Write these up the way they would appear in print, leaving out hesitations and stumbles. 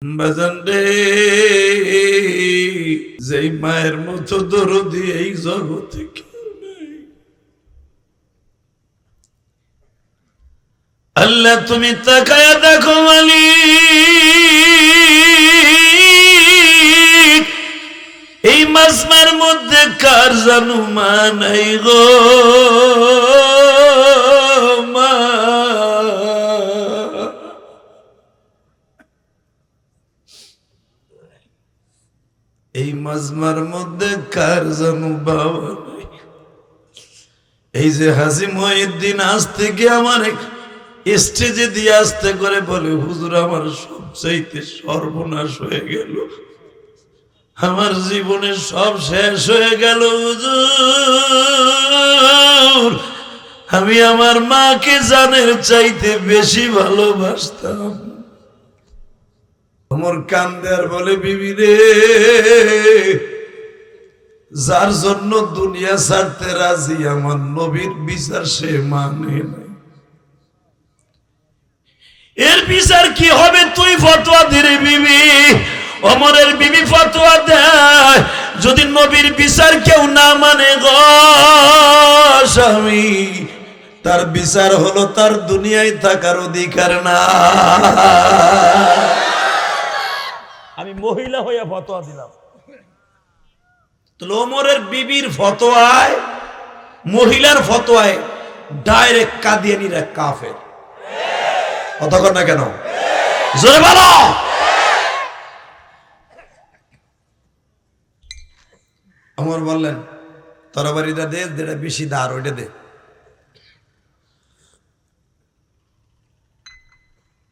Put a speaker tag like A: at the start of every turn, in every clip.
A: বাজান রে, যেই মায়ের মতো দরদি এই জগতে কেউ নেই। আল্লাহ তুমি তাকায়া দেখো মালিক, এই মাজমার মধ্যে কার জানু মা নাই গো মা। এই মাজমার মধ্যে কার জানু বাবা নাই। এই যে হাজী মহিউদ্দিন আজ থেকে আমার স্টেজে দিয়ে আসতে করে বলে, হুজুর আমার সবচাইতে সর্বনাশ হয়ে গেল, আমার জীবনে সব শেষ হয়ে গেল হুজুর, আমি আমার মাকে জানের চাইতে বেশি ভালোবাসতাম। আমার কান্দে আর বলে, বিবি রে, যার জন্য দুনিয়া ছাড়তে রাজি আমার নবীর বিচার সে মানে নাই। এর বিচার কি হবে তুই ফতোয়া দিরে বিবি। ওমরের বিবি ফতোয়া দেয়, যদি নবীর বিচার কেউ না মানে গো স্বামী, তার বিচার হলো তার দুনিয়ায় থাকার অধিকার না।
B: আমি মহিলা হইয়া ফতোয়া দিলাম।
A: ওমরের বিবির ফতোয়ায়, মহিলার ফতোয়ায় ডাইরেক্ট কাদিয়ানীরা কাফের। কথা কর না কেন, জোরে বলো। ওমর বললেন, তরবারিটা দে, যেটা বেশি দার ওইটা দে।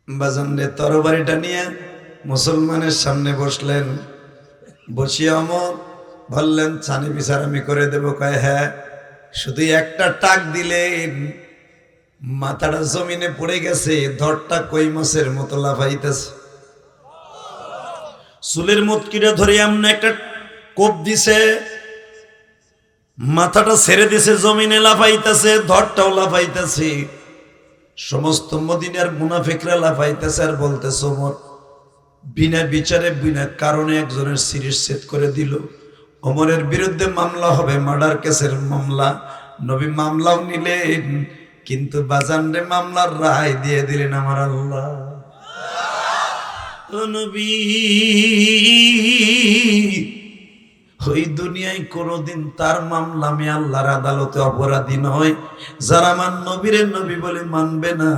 A: বাজান রে, তরবারিটা নিয়ে মুসলমানের সামনে বসলেন। বসিয়া ওমর বললেন, ছানি বিচার আমি করে দেব। কয় হ্যাঁ, শুধু একটা টাক দিলেন, মাথাটা জমিনে পড়ে গেছে, ধরটা কই মাছের মতো লাফাইতেছে। চুলের মুটকিটা ধরে এমন একটা কোপ দিছে, মাথাটা ছেড়ে দিছে, জমিনে লাফাইতেছে, ধরটাও লাফাইতেছে। সমস্ত মদিনার মুনাফিকরা লাফাইতেছে আর বলতেছে, ওমর বিনা বিচারে বিনা কারণে একজনের শিরশ্ছেদ করে দিল। ওমরের বিরুদ্ধে মামলা হবে, মার্ডার কেসের মামলা। নবী মামলাও নিলেন, কিন্তু বাজানরে মামলার রায় দিয়ে দিলেন আমার আল্লাহ। ও নবী, ওই দুনিয়ায় কোনদিন তার মামলা আমি আল্লাহর আদালতে অপরাধী নয়। যারা আমার নবীরে নবী বলে মানবে না,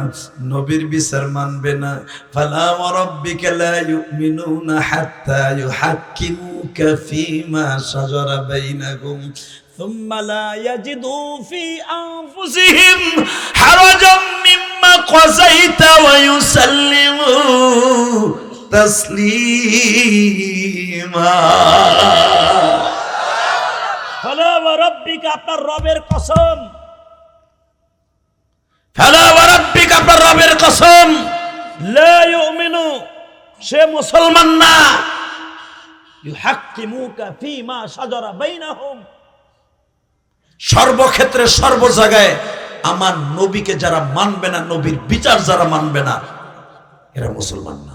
A: নবীর বিচার মানবে না, ফালা ওয়া রাব্বিকা লা ইউমিনুনা হাত্তা ইউহাক্কিমুকা ফীমা শাজারা বাইনাহুম ثم لا يجدوا في أنفسهم حرجا مما قضيت ويسلموا تسليما।
B: ফালা ওয়া রাব্বিকা, আপনার রবের কসম,
A: ফালা ওয়া রাব্বিকা, আপনার রবের কসম,
B: লা ইউমিনু, সে মুসলমান না, ইউহাক্কিমুকা ফীমা শাজারা বাইনাহুম,
A: সর্বক্ষেত্রে সর্ব জায়গায় আমার নবীকে যারা মানবে না, নবীর বিচার যারা মানবে না, এরা মুসলমান না।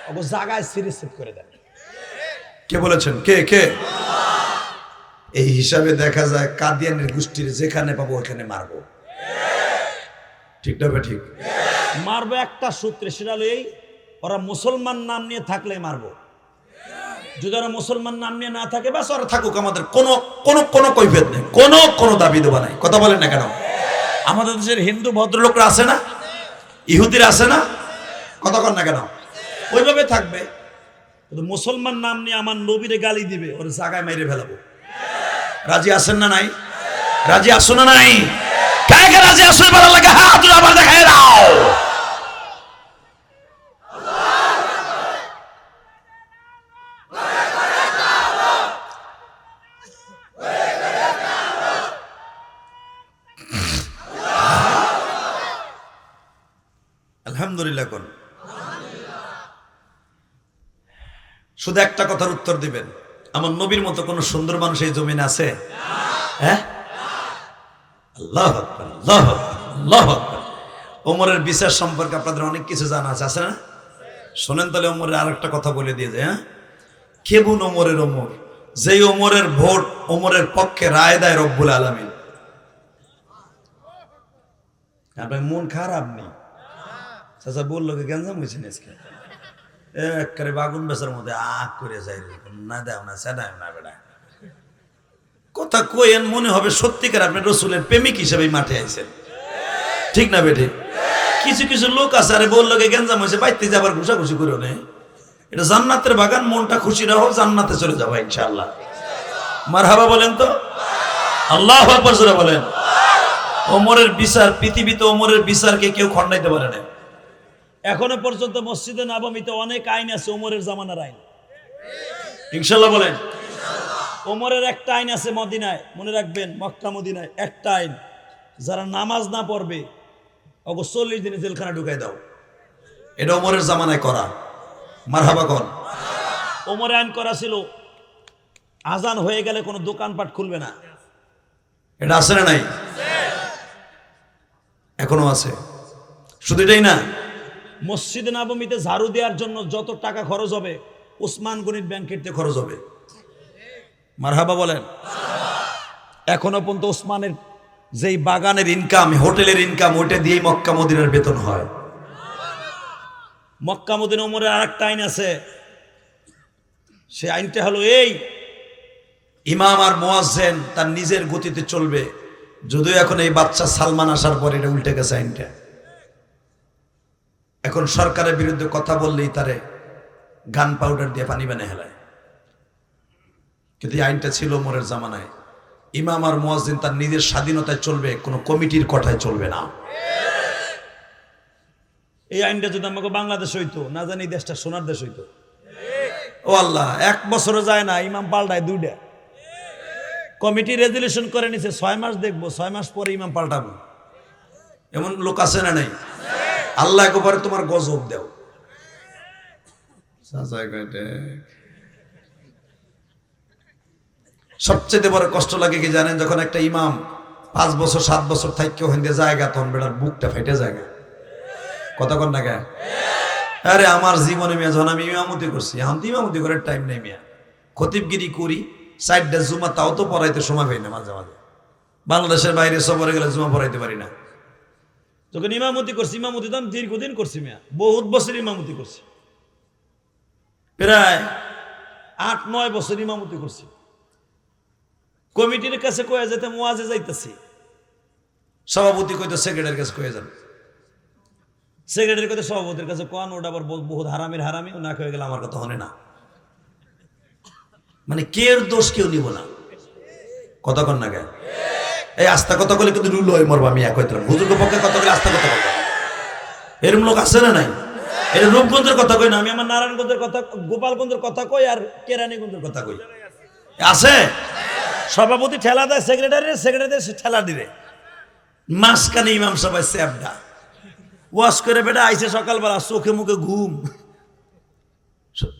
B: ওগো জায়গায় শিরশ্ছেদ করে দেন।
A: কে বলেছেন? কে কে? এই হিসাবে দেখা যায় কাদিয়ানের গোষ্ঠীর যেখানে পাবো ওখানে মারবো। ঠিক না? ঠিক।
B: মারবো একটা সূত্রে, সেটা হলো এই, ওরা মুসলমান নাম নিয়ে থাকলে মারবো। যদি ওরা মুসলমান নাম নিয়ে না থাকে,
A: ব্যাস ওরা থাকুক, আমাদের কোনো কোনো কোনো কৈফিয়ত নেই, কোনো কোনো দাবি দেওয়া নাই। কথা বলেন না কেন? আমাদের দেশের হিন্দু ভদ্রলোকরা আছে না, ইহুদিরা আছে না, কথা কর না কেন? ওইভাবে থাকবে।
B: কিন্তু মুসলমান নাম নিয়ে আমার নবীরে গালি দিবে,
A: ওর জায়গায় মেরে ফেলাবো। রাজি আছেন না নাই? রাজি আসো না নাই? কাকে কে রাজি আসো? ভালো লাগে হাত তুলে আবার দেখাই দাও। আলহামদুলিল্লাহ কোন। শুধু একটা কথার উত্তর দিবেন, আমার নবীর মতো কোন সুন্দর মানুষ এই জমিনে আছে? হ্যাঁ, আল্লাহু আকবার, আল্লাহু আকবার, আল্লাহু আকবার। ওমরের বিচার সম্পর্কে আপনাদের অনেক কিছু জানা আছে না? শোনেন তাহলে ওমরের আরেকটা কথা বলে দিয়ে যায়, হ্যাঁ? কেবুন ওমরের ওমর, যেই ওমরের ভোট ওমরের পক্ষে রায় দেয় রব্বুল আলামিন। আপনার মন খারাপ নেই? চাচা বললো কি গেঞ্জাম হয়েছেন আজকে? একবারে বাগুন বেচার মধ্যে আগ করে যাই, না দেও না সেদাও না বেড়া কথা কইেন, মনে হবে সত্যিকার আপনি রসুলের প্রেমিক হিসেবে মাঠে আইছেন, ঠিক না বেঠে? কিছু কিছু লোক আছে আরে বললো কি গেঞ্জাম হয়েছে বাইতে যাবার ঘুষাঘুষি করে নেই। এটা জান্নাতের বাগান, মনটা খুশি রাখো, জান্নাতে চলে যাবো ইনশাআল্লাহ। মারহাবা বলেন তো, আল্লাহু আকবার জোরে বলেন। ওমরের বিচার, পৃথিবীতে ওমরের বিচারকে কেউ খণ্ডাইতে পারে না।
B: এখনো পর্যন্ত মসজিদে নববীতে অনেক আইন আছে ওমরের জামানার আইন,
A: ইনশাআল্লাহ বলেন।
B: ওমরের একটা আইন আছে মদিনায়, মনে রাখবেন, মক্কা মদিনায় একটা আইন, যারা নামাজ না পড়বে ওকে 40 দিনে জেলখানা ঢুকাই দাও।
A: এটা ওমরের জামানায় করা। মারহাবা কোন?
B: ওমরে আইন করা ছিল আজান হয়ে গেলে কোনো দোকানপাট খুলবে না।
A: এটা আছে না নাই? এখনো আছে। শুধু এটাই না,
B: মসজিদে নববীতে ঝাড়ু দেওয়ার জন্য যত টাকা খরচ হবে ওসমান গনির ব্যাংকের থেকে খরচ হবে।
A: মারহাবা বলেন।
B: এখনো পর্যন্ত ওসমানের
A: যেই বাগানের ইনকাম, হোটেলের ইনকাম, ওইটা দিয়েই মক্কা মদিনার বেতন হয়।
B: মক্কা মদিনা ওমরের আরেকটা আইন আছে, সে আইনটা হলো এই,
A: ইমাম আর মুয়াজ্জিন তার নিজের গতিতে চলবে। যদিও এখন এই বাচ্চা সালমান আসার পর এটা উল্টে গেছে আইনটা। এখন সরকারের বিরুদ্ধে কথা বললেই তারে গান পাউডার দিয়ে পানি বানিয়ে হেলায়। কিন্তু এই আইনটা ছিল ওমরের জামানায়। ইমাম আর মুয়াজ্জিন তার নিজের স্বাধীনতায় চলবে, কোনো কমিটির কথায় চলবে না।
B: এই আইনটা যদি আমাকে বাংলাদেশ হইতো, না জানি দেশটা সোনার দেশ হইতো।
A: ও আল্লাহ, 1 বছরও যায় না ইমাম পাল্টায় 2টা।
B: কমিটি রেজুলেশন করে নিছে 6 মাস দেখবো, 6 মাস পরে ইমাম পাল্টাবো।
A: এমন লোক আছে না নাই? আল্লাহ একবারে তোমার গজব দেও। সবচেয়ে বড় কষ্ট লাগে কি জানেন? যখন একটা ইমাম 5 বছর 7 বছর থাকি ওখান দিয়ে জায়গা, তখন বেটার বুকটা ফাইটে জায়গা। কতক্ষণ না গে? আরে আমার জীবনে মিয়া যখন আমি ইমামতি করছি, এখন তো ইমামতি করার টাইম নেই মিয়া। খতিবগিরি করি, 4টা জুমা, তাও তো পড়াইতে সময় পাই না। মাঝে মাঝে বাংলাদেশের বাইরে সফরে গেলে জুমা পড়াইতে পারি না।
B: যখন ইমামতি করছি, ইমামতি তো আমি দীর্ঘদিন করছি মিয়া, বহুত বছর ইমামতি করছি,
A: প্রায়
B: 8-9 বছর ইমামতি করছি। কমিটির কাছে কয়ে যেতে ওয়াজে যাইতেছি,
A: সভাপতি কইতো সেক্রেটারির কাছে কয়ে যান,
B: সেক্রেটারির কাছে সভাপতির কাছে কোন, ওটা আবার বহুত হারামির হারামি, ও না কয়ে গেলে আমার কথা হনে না।
A: মানে কের দোষ কেউ নিব না। কতক্ষণ না গে? এই আস্থা কথা বলে কিন্তু রুল হয় মরবা আমি এক হইতাম। হুজুরের পক্ষে কথা বলে আস্থা কথা বলবো, এরকম লোক আছে না নাই? এটা রূপগঞ্জের কথা কই না, আমি আমার
B: নারায়ণগঞ্জের কথা, গোপালগঞ্জের কথা কই, আর কেরানীগঞ্জের কথা কই।
A: আছে।
B: সভাপতি ঠেলা দেয় সেক্রেটারি, সেক্রেটারি ঠেলা দিবে,
A: মাঝখানে ইমাম সবাই স্যাপডা ওয়াশ করে বেটা আইছে সকালবেলা, চোখে মুখে ঘুম।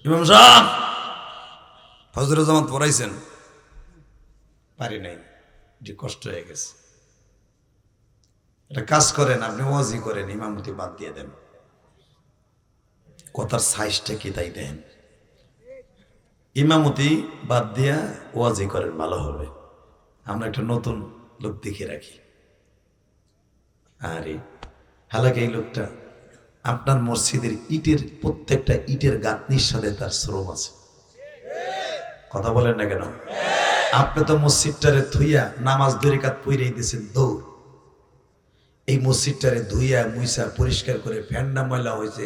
A: ইমাম সাহেব ফজরের জামাত পড়াইছেন? পারি নাই, যে কষ্ট হয়ে গেছে। এটা কাজ করেন, আপনি ওয়াজি করেন, ইমামতি বাদ দিয়ে দেন। কথার সাইজটা কি তাই দেন, ইমামতি বাদ দিয়া ওয়াজি করেন, ভালো হবে। আমরা একটা নতুন লোক দেখে রাখি। আরে হালাকে এই লোকটা আপনার মসজিদের ইটের, প্রত্যেকটা ইটের গাঁথনির সাথে তার শ্রম আছে। কথা বলেন না কেন? আপনি তো মসজিদটারে ধুইয়া নামাজ 2 রাকাত পড়েই দিয়েছেন দৌড়। এই মসজিদটারে ধুইয়া মুইসা পরিষ্কার করে, ফ্যান্ডা ময়লা হয়েছে,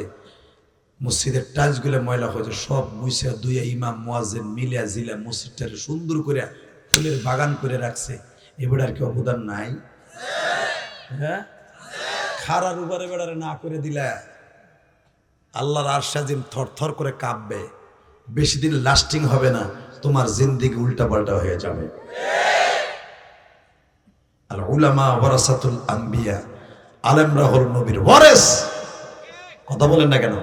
A: মসজিদের টাইলসগুলো ময়লা হয়েছে, সব মুইসা ধুইয়া ইমাম মুয়াজ্জিন মিলিয়া জিলা মসজিদটারে সুন্দর করে ফুলের বাগান করে রাখছে। এবার আর কি অবদান নাই?
B: হ্যাঁ, খারার উপরে বেড়ারে না করে দিলা
A: আল্লাহর আরশ যেন থরথর করে কাঁপবে। বেশি দিন লাস্টিং হবে না, তোমার জিন্দেগি উল্টাপাল্টা হয়ে যাবে। আল উলামা ওয়ারাসাতুল আম্বিয়া, আলেমরা হল নবীর ওয়ারিস। কথা বলেন না কেন?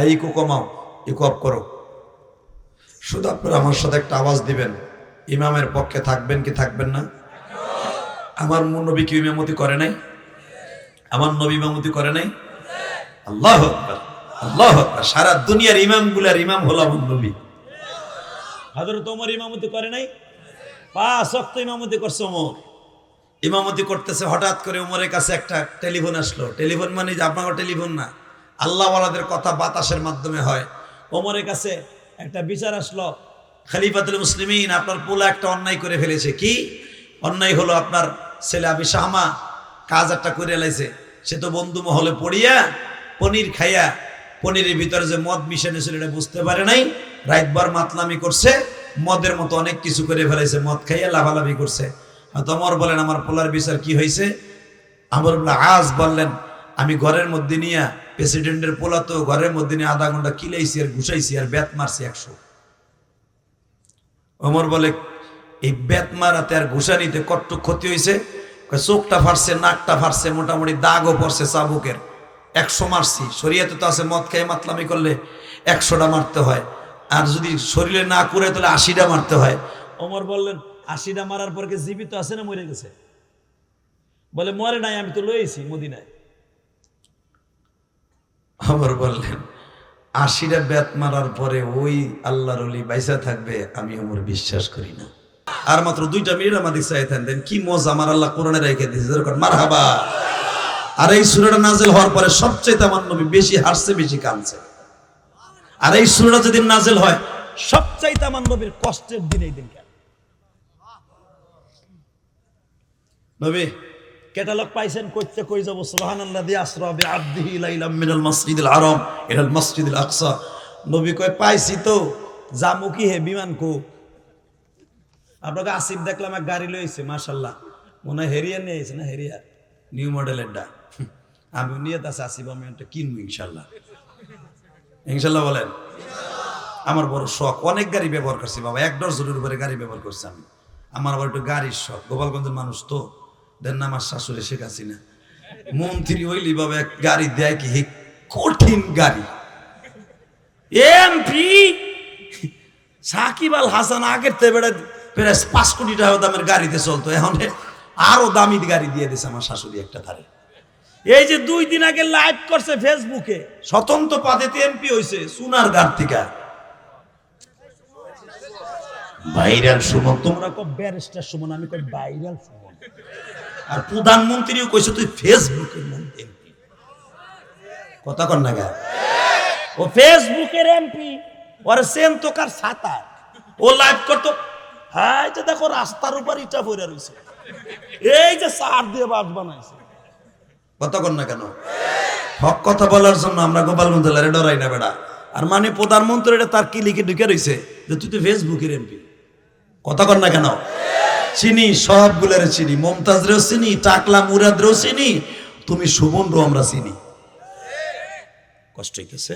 A: এই ইকো কমাও, ইকো অফ করো। শুধু আপনারা আমার সাথে একটা আওয়াজ দিবেন, ইমামের পক্ষে থাকবেন কি থাকবেন না? আমার নবী কি ইমামতি করে নাই? আমার নবী ইমামতি করে নাই? আল্লাহু আকবার। আল্লাহু আকবার। সারা দুনিয়ার ইমামগুলার ইমাম হলো আমার নবী।
B: হযরত ওমর ইমামতি করে নাই? 5 ওয়াক্ত ইমামতি করছে ওমর।
A: ইমামতি করতেছে, হঠাৎ করে উমরের কাছে একটা টেলিফোন আসলো। টেলিফোন মানে যে আপনার টেলিফোন না, আল্লাহওয়ালাদের কথা বাতাসের মাধ্যমে হয়।
B: ওমরের কাছে একটা বিচার আসলো,
A: খলিফাতুল মুসলিমিন, আপনার পোলা একটা অন্যায় করে ফেলেছে। কি অন্যায় হলো? আপনার ছেলে আবি শাহমা কাজ একটা করে লাইছে। সে তো বন্ধু মহলে পড়িয়া পনির খাইয়া, পনিরের ভিতরে যে মদ মিশানো ছিল এটা বুঝতে পারে নাই, রাতভর মাতলামি করছে, মদের মতো অনেক কিছু করে ফেলাইছে, মদ খাইয়া লাভালাভি করছে। ওমর বলেন, আমার পোলার বিচার কি হয়েছে? আমর ইবনে আস বললেন, আমি ঘরের মধ্যে নিয়ে, প্রেসিডেন্টের পোলা তো, ঘরের মধ্যে নিয়ে আধা ঘন্টা কিলাইছি আর ঘুষাইছি আর বেত মারছি 100। ওমর বলে, এই বেত মারাতে আর ঘুষানিতে কতটুক ক্ষতি হয়েছে? চোখটা ফাটছে, নাকটা ফাটছে, মোটামুটি দাগও পড়ছে চাবুকের। 100 মারছি। শরীয়তে তো আছে মদ খেয়ে মাতলামি করলে 100টা মারতে হয়, আর যদি শরীরে না করে তাহলে 80টা মারতে হয়।
B: ওমর বললেন, 80টা মারার পর কি জীবিত আছে না মরে গেছে? বলে, মরে নাই, আমি তো লইছি মদিনায়।
A: ওমর বললেন, 80টা বেত মারার পরে ওই আল্লাহর ওলি বাইসা থাকবে, আমি ওমর বিশ্বাস করি না। আর মাত্র 2টা মিনিট আমাদের চাইতেন, দেন কি মজা আমার আল্লাহ কোরআনে রেখে দিয়েছে, যেরকম মারহাবা। আর এই সূরাটা নাজিল হওয়ার পরে সবচেয়ে আমার নবী বেশি হাসছে, বেশি কাঁদছে। আর এই সূরাটা যেদিন নাজিল হয়,
B: সবচাইতে আমার নবীর কষ্টের দিন এই দিন। কেন
A: নবী
B: ক্যাটালগ পাইছেন? কইতে কই যাব, সুবহানাল্লাযী আসরা বিআবদিহি লাইলাম
A: মিনাল মাসজিদিল হারাম ইলাল মাসজিদিল আকসা। নবী কয়, পাইছি তো,
B: জামু কি হে বিমান কো? আপনাকে আসিফ দেখলাম এক গাড়ি লইছে, মাশাআল্লাহ, মনে হয় হেরিয়ার নিয়ে আইছে না? হেরিয়ার
A: নিউ মডেলেরটা। আমি নিয়ত আছে আসিফ, আমি একটা কিনবো ইনশাল্লাহ। ইনশাল্লাহ বলেন। আমার বড় শখ, অনেক গাড়ি ব্যবহার করছি বাবা, 1 ডজনের উপরে গাড়ি ব্যবহার করছি আমি। আমার আবার একটু গাড়ির শখ। গোপালগঞ্জের মানুষ তো, দেন না আমার শাশুড়ি শেখ হাসিনা মন্ত্রী হইলি বাবা, এক গাড়ি দেয় কি হে কঠিন গাড়ি। এমপি সাকিব আল হাসান আগের থেকে প্রায় 5 কোটি টাকা দামের গাড়িতে চলতো, এখন আরো দামি গাড়ি দিয়ে দিছে আমার শাশুড়ি একটা ধারে।
B: এই যে 2 দিন আগে লাইভ করছে ফেসবুকে,
A: স্বতন্ত্র পাদেতে এমপি হইছে সোনার গাড় থেকে। ভাইরাল সুমন,
B: তোমরা কো ব্যারিস্টার সুমন, আমি কই ভাইরাল সুমন।
A: আর প্রধানমন্ত্রীও কইছে তুই ফেসবুকের এমপি। কথা কন না গা,
B: ও ফেসবুকের এমপি, ওরে সেন তো কার ছাতা, ও লাইভ করতো। হ্যাঁ, এটা দেখো রাস্তার উপর ইটা পড়ে রইছে, এই যে সার দিয়ে বাস বানাইছে।
A: কথা কন না কেন? হক কথা বলার জন্য আমরা গোপালগঞ্জ জেলারে ডরাই না বেড়া। আর মানে প্রধানমন্ত্রী এটা তার কি লিখে ঢুকে রইছে যে তুই তো ফেসবুকের এমপি। কথা কন না কেন? চিনি, সবগুলারে চিনি, মমতাজরেও চিনি, টাকলা মুরাদরেও চিনি, তুমি সুমনরও আমরা চিনি। কষ্ট হইতেছে?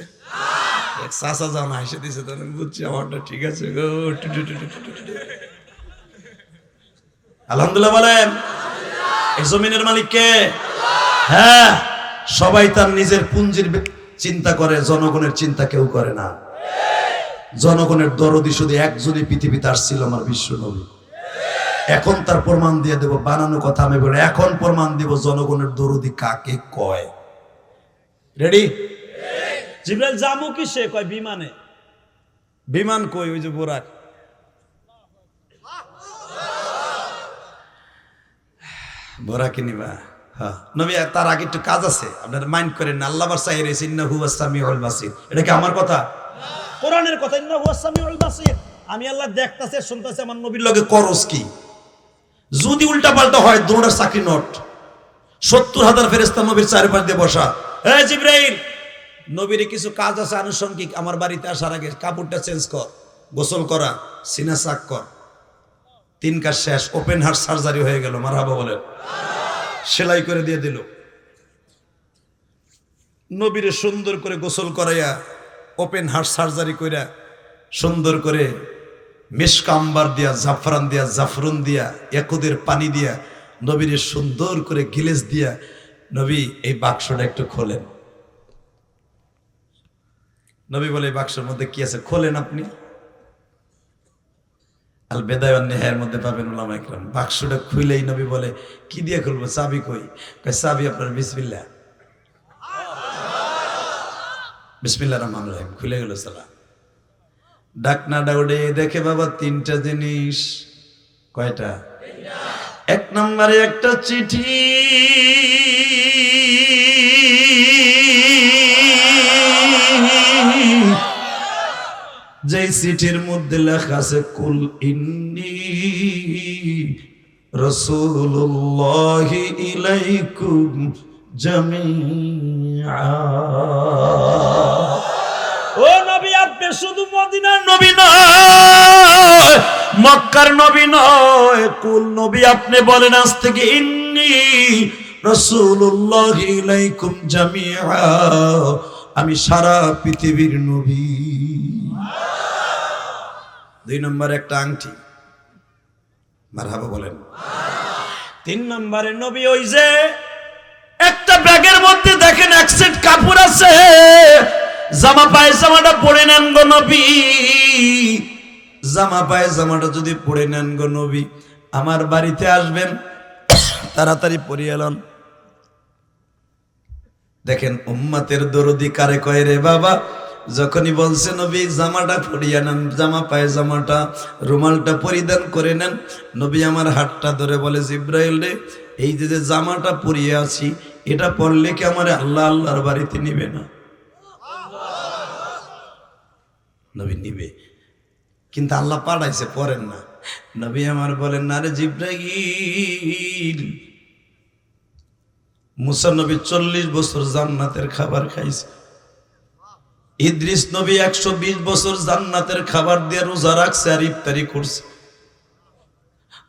A: এক চাচা যাও না হেসে দিছে, তখন বুঝছি আমারটা ঠিক আছে গো। আলহামদুলিল্লাহ বলেন। এই জমিনের মালিক কে? হ্যাঁ, সবাই তার নিজের পুঞ্জির চিন্তা করে, জনগণের চিন্তা কেউ করে না। জনগণের দরদি শুধু একজনই পৃথিবীতে আসছিল, আমার বিশ্ব নবী। এখন তার প্রমাণ দিয়ে দেব, বানানো কথা আমি বলে এখন প্রমাণ দিব জনগণের দরদি কাকে কয়। রেডি?
B: জিবরাইল জামু কি? সে কয় বিমানে। বিমান কই? ওই যে বোরাক।
A: বোরাকে নিবা? হ্যাঁ নবী, তার আগে একটু কাজ আছে, আপনারা মাইন্ড করেন না। আল্লাহ বাসাইর ইন্নাহু ওয়াস-সামিউল বাসীর, এটা কি আমার কথা?
B: কোরআনের কথা। ইন্নাহু ওয়াস-সামিউল বাসীর, আমি আল্লাহ দেখতাছে, শুনতাছে। আমার নবীর
A: লগে করস কি? যদি উল্টা পাল্টা হয়, দৌড়ার চাকরি নট। 70,000 ফেরেশতা নবীর চারপাশ দিয়ে বসা। এই জিবরাইল, নবীর কিছু কাজ আছে আনুষঙ্গিক, আমার বাড়িতে আসার আগে কাপড়টা চেঞ্জ কর, গোসল করা, সিনা সাক কর। 3 কাজ শেষ, ওপেন হার্ট সার্জারি হয়ে গেল। মারহাবা বলেন। সেলাই করে দিয়ে দিল। নবীরে সুন্দর করে গোসল করাইয়া, ওপেন হার্ট সার্জারি কইরা, সুন্দর করে মিশক আম্বার দিয়া, জাফরান দিয়া, জাফরুন দিয়া, একুদের পানি দিয়া, নবীরে সুন্দর করে গিলেস দিয়া, নবী এই বাক্সটা একটু খোলেন। নবী বলে, এই বাক্সের মধ্যে কি আছে? খোলেন আপনি। আল বেদায় ওয়ান নিহায়ার মধ্যে পাবেন উলামা ইকরাম। বাক্সটা খুইলেই নবী বলে, কি দিয়ে খুলবো? চাবি কই? কয় চাবি আপনার বিসমিল্লাহ। বিসমিল্লাহির রহমানির রহিম খুলে গেল সালা। ডাকনা ডাউডে দেখে বাবা তিনটা জিনিস। কয়টা? এক নম্বরে একটা চিঠি, যেই চিঠির মধ্যে লেখা আছে কুল ইন্নী রাসূলুল্লাহি ইলাইকুম জামিআ।
B: ও নবী, আপনি শুধু মদিনার নবী নয়, মক্কার নবী নয়, কুল নবী। আপনি বলেন আজ থেকে ইন্নী
A: রাসূলুল্লাহি ইলাইকুম জামিআ, আমি সারা পৃথিবীর নবী। দুই নম্বর একটা আংটি, মারহাবা বলেন।
B: তিন নম্বরে নবী ওই যে একটা ব্যাগের মধ্যে দেখেন এক সেট কাপড় আছে, জামা পায়জামাটা পরে নেন গো নবী।
A: জামা পায়জামাটা যদি পরে নেন গো নবী, আমার বাড়িতে আসবেন, তাড়াতাড়ি পরিয়ে এলেন। দেখেন উম্মতের দরদি কারে কয় রে বাবা, যখনই বলছে নবী জামাটা পরিয়ে নেন, জামা পায়জামাটা রুমালটা পরিধান করে নেন, নবী আমার হাতটা ধরে বলে জিব্রাইল রে, এই যে যে জামাটা পরিয়ে আছি এটা পরলে কি আমার আল্লাহ আল্লাহর বাড়িতে নিবে না? নবী নিবে, কিন্তু আল্লাহ পাঠাইছে পরেন না। নবী আমার বলেন না রে জিব্রাইল, মুসা নবী 40 বছর জান্নাতের খাবার খাইছে, ইদ্রিস নবী 120 বছর জান্নাতের খাবার দিয়ে রোজা রাখছে আর ইফতারি করছে।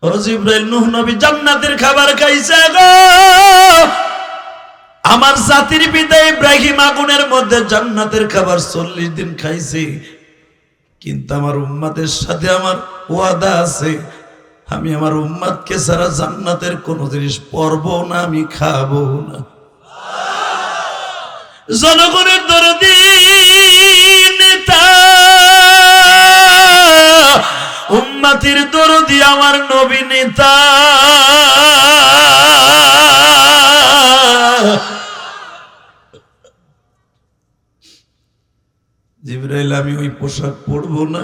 A: ও জিব্রাইল, নূহ নবী জান্নাতের খাবার খাইছে গো, আমার জাতির পিতা ইব্রাহিম আগুনের মধ্যে জান্নাতের খাবার 40 দিন খাইছে, কিন্তু আমার উম্মতের সাথে আমার ওয়াদা আছে, আমি আমার উম্মতকে ছাড়া জান্নাতের কোন জিনিস পরবো না, আমি খাবো না। জনগণের দরদি নেতা, উম্মতের দরদি আমার নবী নেতা। জিবরাইল, আমি ওই পোশাক পরবো না।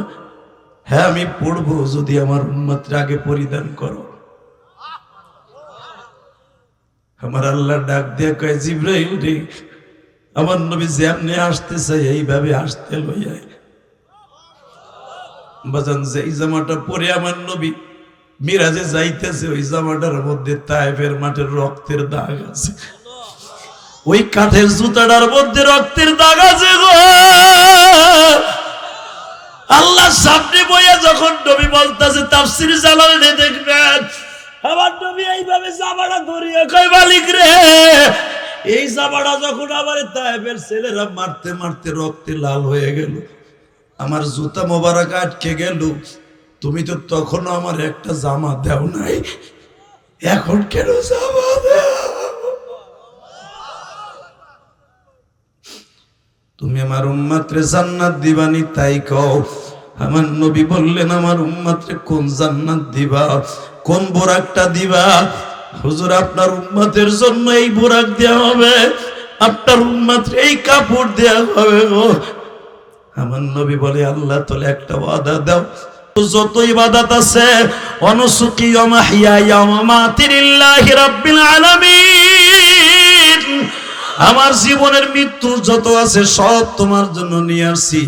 A: হ্যাঁ আমি পরবো যদি আমার উম্মতের আগে পরিধান করো। আমার আল্লাহ ডাক দিয়ে কয় জিবরাইল রে, আমার নবী যেমনি আসতে চাই এইভাবে আসতে লইয়াই। বাজান, যেই জামাটা পরে আমার নবী মিরাজে যাইতেছে, ওই জামাটার মধ্যে তায়েফের মাঠের রক্তের দাগ আছে, ওই কাঠের জুতাটার মধ্যে রক্তের দাগ আছে গো। আল্লাহ সামনে বইয়া যখন নবী বলতেছে তাফসীর জালালে দেখবেন, আমার নবী এইভাবে জামাটা ধরিয়ে কয় মালিক রে, এই জামাটা যখন আমার তায়েফের ছেলেরা মারতে মারতে রক্তে লাল হয়ে গেল, আমার জুতা মোবারক আটকে গেল, তুমি তো তখনও আমার একটা জামা দাও নাই, এখন কেন জামা দাও? তুমি আমার উম্মতরে জান্নাত দিবানি তাই কও। আমার নবী বললেন আমার উম্মতরে কোন জান্নাত দিবা, কোন বোরাকটা দিবা? হুজুর, আপনার উম্মতের জন্য এই বোরাক দেওয়া হবে, আপনার উম্মতরে এই কাপড় দেওয়া হবে গো। আমার নবী বলে আল্লাহ তাআলা একটা ওয়াদা দাও, যত ইবাদত আছে অনুসুকি ওয়া মাহইয়া ওয়া মামাতি লিল্লাহি রাব্বিল আলামিন, আমার জীবনের মৃত্যু যত আছে সব তোমার জন্য নিয়ে আসছি।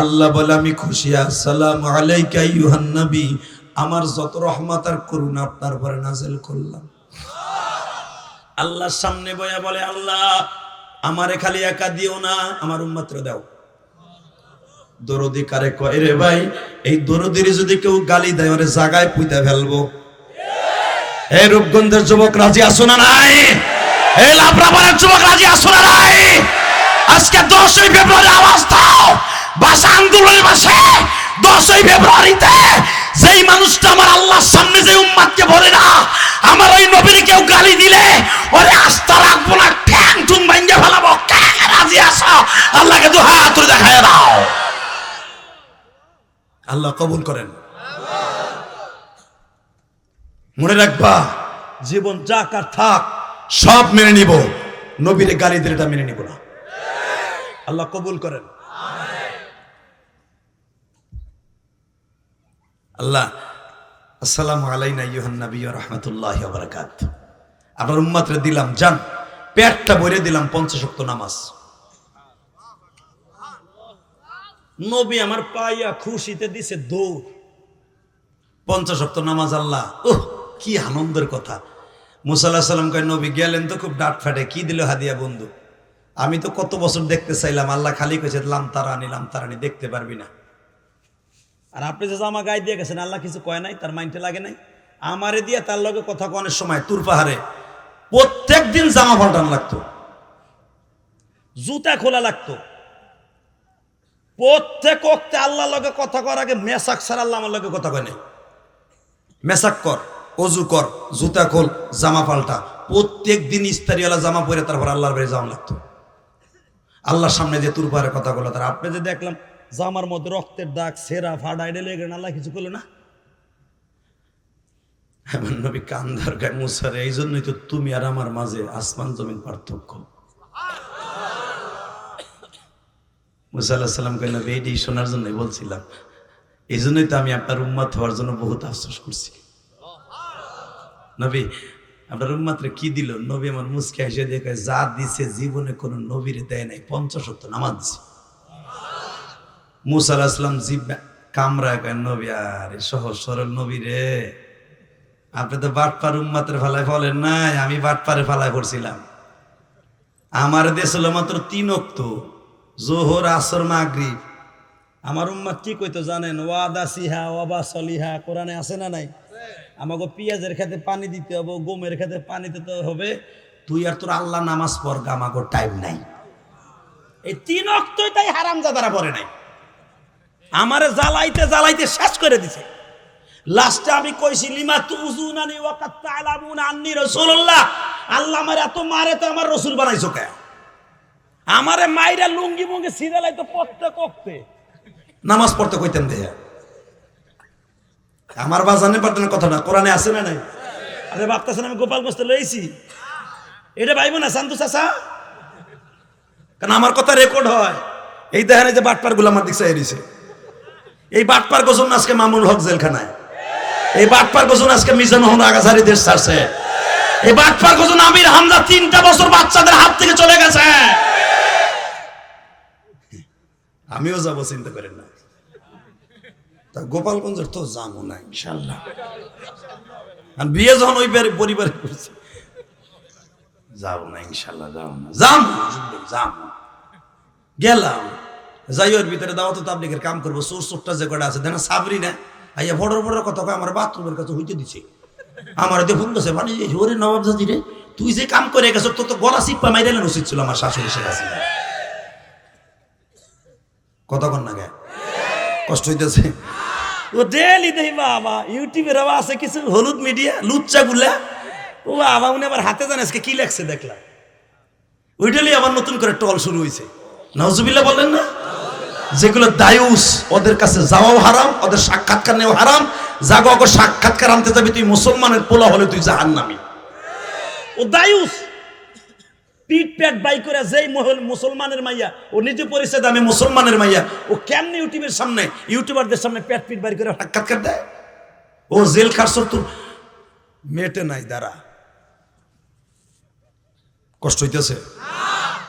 A: আল্লাহ বলে আমি খুশি। আসসালামু আলাইকা আইয়ুহান নবী, আমার যত রহমত আর করুণা আপনার উপরে নাযিল করলাম। আল্লাহর সামনে বয়া বলে আল্লাহ আমারে খালি একা দিও না, আমার উম্মতরে দাও। দরদি কারে কয় রে ভাই, এই দরদির যদি কেউ গালি দেয় ওরে জায়গায় পুঁতে ফেলবো। এই রূপগঞ্জের যুবক রাজি আছো না নাই? এই লাবরাবারের যুবক রাজি আছো না নাই? আজকে 10ই ফেব্রুয়ারি আওয়াজ দাও, ভাষা আন্দোলনের মাসে 10ই ফেব্রুয়ারিতে যেই মানুষটা আমার আল্লাহর সামনে যে উম্মতকে বলে না আমার ওই নবীর কেউ গালি দিলে ওরে আস্থা রাখবো না, ঠ্যাং ঠুং ভাঙিয়ে ফেলাবো। কে রাজি আছো? আল্লাহকে দু হাত তুলে দেখায় দাও। আল্লাহ কবুল করেন। মনে রাখবা, জীবন যাক আর থাক সব মেনে নিব, নবীর গালি দিলে এটা মেনে নিব না।
B: আল্লাহ কবুল করেন।
A: আল্লাহ আসসালামু আলাইনা আইয়ুহান নবী ওয়া রাহমাতুল্লাহি ওয়া বারাকাতুহু। আপনার উম্মতরে দিলাম জান, পেটটা ভরে দিলাম 50 ওয়াক্ত নামাজ।
B: নবী আমার পাইয়া খুশিতে দিছে দৌড়।
A: 50 ওয়াক্ত নামাজ আল্লাহ, ওহ কি আনন্দের কথা। মুসা আলাইহিস সালাম কয় নবী গেলেন তো খুব ডাট ফাটে, কি দিল হাদিয়া বন্ধু? আমি তো কত বছর দেখতে চাইলাম, আল্লাহ খালি কইছে লাম তারানি দেখতে পারবি না।
B: আর আপনি যে জামা গায়ে দিয়ে গেছেন আল্লাহ কিছু কয় নাই, তার মাইন্ডে লাগে নাই? আমারে দিয়ে তার লগে কথা কনের
A: সময় তুর পাহাড়ে প্রত্যেক দিন জামা পাল্টানো লাগতো,
B: জুতা খোলা লাগতো। প্রত্যেক ওয়াক্তে আল্লাহর লগে কথা করার আগে মেসাক ছাড়া আল্লাহ আমার লগে কথা কয় নাই।
A: মেসাক কর, অজু কর, জুতা খোল, জামা পাল্টা, প্রত্যেক দিন ইস্তারিওয়ালা জামা পরে তারপর আল্লাহর বাড়ি যাওয়া লাগতো। আল্লাহর সামনে যে তুর পাহাড়ে কথা বলো, তার
B: আপনি যে দেখলাম জামার মধ্যে রক্তের দাগ, সেরা ফাড়া এটা লেগে আল্লাহ কিছু করলো না।
A: আমার নবী কান্দার গায়ে মুসারে, এই জন্যই তো তুমি আর আমার মাঝে আসমান জমিন পার্থক্য। মুসা আলাইহিস সালাম কইলেন নবী এইটাই শোনার জন্যই বলছিলাম, এই জন্যই তো আমি আপনার উম্মত হওয়ার জন্য বহুত আফসোস করছি। নবী আপনার উম্মতরে কি দিল? নবী আমার মুসকে এসে দেখে যা দিছে জীবনে কোনো নবীরে দেয় নাই, 50 ওয়াক্ত নামাজ দিছে। মুসা আলাইহিস সালাম জিব কামরা কয় নবী আর সহজ সরল নবী রে, আপনি তো বাটপার উম্মতের ফালায় ফলেন নাই, আমি বাটপারে ফালায় পড়ছিলাম। আমার দেশ হলো মাত্র 3 ওয়াক্ত, জোহর আসর মাগরিব।
B: আমার উম্মত কি কইতো জানেন? ওয়াদা সিহা ওয়াবা সলিহা কোরআনে আছে না নাই? আমাকে পেঁয়াজের খেতে পানি দিতে হবে, গমের খেতে পানি দিতে হবে।
A: তুই আর তোর আল্লাহ নামাজ পড়, আমাকে টাইম নাই।
B: এই 3 ওয়াক্তই তাই হারামজাদারা পড়ে নাই, আমারে জ্বালাইতে জ্বালাইতে শেষ করে দিছে। লাস্টে আমি কইছি লিমা তুজুনানি ওয়া কাত তা'লামুনা আন্নী রাসূলুল্লাহ, আল্লাহ আমারে এত মারে তো আমার রাসূল বানাইছো কে? আমারে মাইরা লুঙ্গি মুঙ্গি সিরালাই তো প্রত্যেক ওয়াক্তে
A: নামাজ পড়তে কইতেন দেয়া। আমার বাজানে পারতেন কথা না, কোরআনে আছে না নাই?
B: আরে ভাবতেছেন আমি গোপালগঞ্জ লইছি? এটা ভাইব না শান্তু চাচা,
A: কারণ আমার কথা রেকর্ড হয়। এই দেখেন যে বাটপার গুলো আমার দিকে এরিছে, এই বাটপার গোজন আজকে মামুনুল হক জেলখানায়, এই বাটপার গোজন আজকে মিজানুর রহমান আগাছারি দেশ ছাড়ছে, এই বাটপার গোজন আমির হামজা 3টা বছর বাচ্চাদের হাত থেকে চলে গেছে। আমিও যাবো, চিন্তা করেন না। তা গোপালগঞ্জের তো যাবো না ইনশাল্লাহ, আর বিয়ে যখন ওই পরিবারে করছে যাবো না ইনশাল্লাহ, যাবো না, যাবো গেলাম যাই ওর ভিতরে দাওয়াত তাবলীগের কাম করবো। চোরটা যে কটা আছে দেখ সাবরি না, আইয়া বড় বড় কথা কয় আমার বাথরুমের কাছে হইতে দিছে, আমার দেখুন গেছে মানে ওরে নবাব জাজি রে, তুই যে কাম করে গেছ তোর তো গলা চিপ্পা মাইরালেন উচিত ছিল আমার শাশুড়ি সে আছে। কতক্ষণ না গে কষ্ট হইতেছে।
B: ও ডেলি দেই বাবা ইউটিউবের আবার আছে কিছু হলুদ মিডিয়া লুচ্চা গুলা, ও বাবা উনি আবার হাতে জানে আজকে কি লেখছে দেখলাম,
A: ওইটাই আবার নতুন করে টল শুরু হয়েছে। নাউজুবিল্লাহ বললেন না? যেগুলো দায়ুস, ওদের কাছে যাওয়াও হারাম, ওদের সাক্ষাৎকার নেওয়া হারাম। যাগো অগো সাক্ষাৎকার আনতে যাবি তুই মুসলমানের পোলা হলে তুই জাহান্নামী।
B: ও দায়ুস পিট পেট বাই করে যেই মুসলমানের মাইয়া, ও নিজে পরিচয় দেয় আমি মুসলমানের মাইয়া, ও কেমনে ইউটিউবের সামনে ইউটিউবারদের সামনে পেট পিট বাই করে
A: সাক্ষাৎকার দেয়? ও জেল খাটছর তোর মেটে নাই দাঁড়া, কষ্ট হইতেছে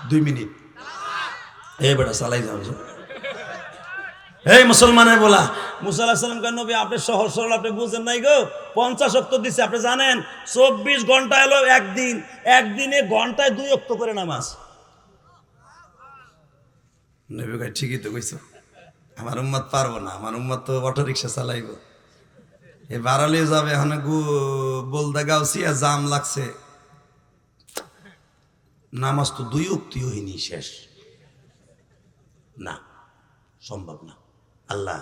A: 2 মিনিট এই বেটা চালাই যাও। এই মুসলমানের বলা
B: মুসা আলাইহিস সালাম কেন নবী আপনি সহজ সরল আপনি বুঝেন নাই গো, 50 ওয়াক্ত দিছে আপনি জানেন 24 ঘন্টা এলো একদিন, একদিনে ঘন্টায় 2 ওয়াক্ত করে নামাজ।
A: নবী কয় ঠিকই তো কইছো, আমার উম্মত পারবো না, আমার উম্মত তো অটো রিক্সা চালাইব, এই বাড়ালে যাবে এখন বলদা গাউসিয়া জাম লাগছে, নামাজ তো 2 ওয়াক্তই হয়নি, শেষ না, সম্ভব না। আল্লাহ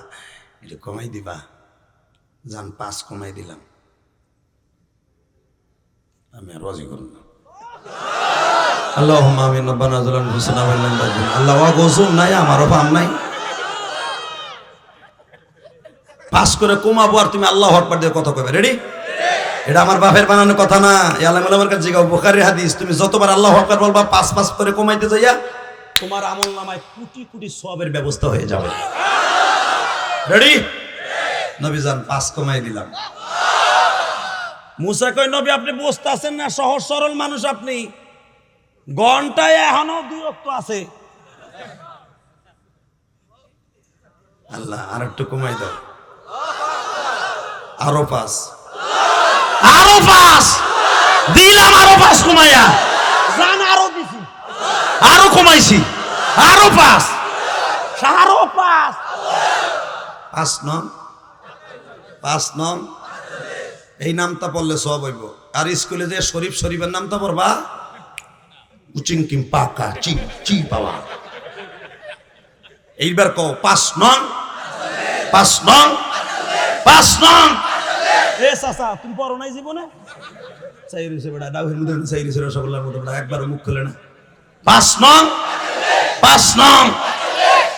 A: এটা কমাই দিবা, জান 5 কমাই দিলাম, আমি আর রাজি করব না। আল্লাহুম্মা আমিন। রব্বানা যালামনা আনফুসানা ওয়া ইল্লাম তাগফির। আল্লাহ ওয়া গজুম নাই, আমারও পাম নাই, 5 করে কমাবো আর তুমি আল্লাহু আকবার দিয়ে কথা কইবে। রেডি? এটা আমার বাপের বানানো কথা না, আলেম ওলামার কাছে জিগাও, বুখারীর হাদিস। তুমি যতবার আল্লাহু আকবার বলবা 5 করে কমাইতে যাইয়া তোমার আমল নামায় কোটি কোটি সওয়াবের ব্যবস্থা হয়ে যাবে। রেডি? নবী যান 5 কমাই দিলাম।
B: মুসা কই নবী আপনি বুঝতে আছেন না, সহজ সরল মানুষ আপনি, ঘন্টায় এখনো 2 ওয়াক্ত আছে।
A: আল্লাহ আর একটু কমাই দাও, আরো 5,
B: আরো 5 দিলাম, আরো 5 কমাইয়া জান, আরো দিছি, আরো কমাইছি, আরো 5, আরো 5,
A: 5 নং, 5 নং এই নামটা পড়লে সব হইব। আর স্কুলে যে শরীফ শরীফের নামটা পড়বা, উচিং কিম পাকা চি চি বাবা। এইবার কও 5 নং, 5 নং, 5 নং।
B: এ চাচা তুমি পড়ো নাই জীবনে?
A: চাইরিছে বেটা, ডাউহের মধ্যে চাইরিছে, রসগোল্লার মধ্যে বেটা, একবার মুখ খুলে না। 5 নং, 5 নং।